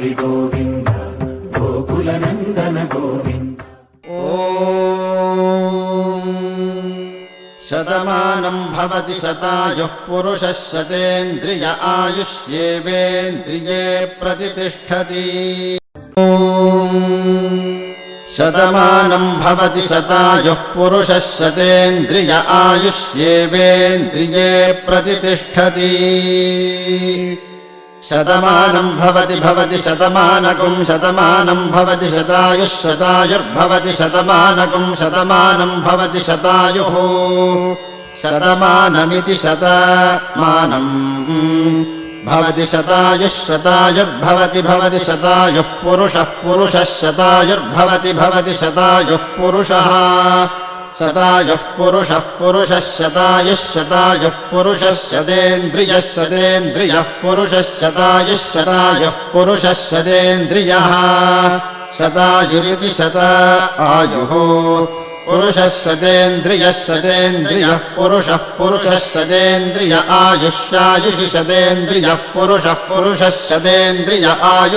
हरि गोविन्द गोकुलनन्दन गोविन्द। शतमानं भवति शतायुः पुरुषः शतेन्द्रिय आयुष्येवेन्द्रिये प्रतिष्ठति। शतमानं भवति शतायुः पुरुषः शतेन्द्रिय आयुष्येवेन्द्रिये प्रतिष्ठति। शतमानं भवति शतमानकं शतमानं भवति शतायुः शतायुर्भवति शतमानकं शतमानं भवति शतायुः शतमानमिति शतमानं भवति शतायुः शतायुर्भवति शतायुः पुरुषः शतायुर्भवति शतायुः पुरुषः शतायुः पुरुषः शतायुः पुरुषः शतेन्द्रियः शतायुः पुरुषः शतेन्द्रियः शतायुरिति शतायुः पुरुषः शतेन्द्रियः पुरुषः शतेन्द्रिय आयुष्यायुषि शतेन्द्रियः पुरुषः शतेन्द्रिय आयुः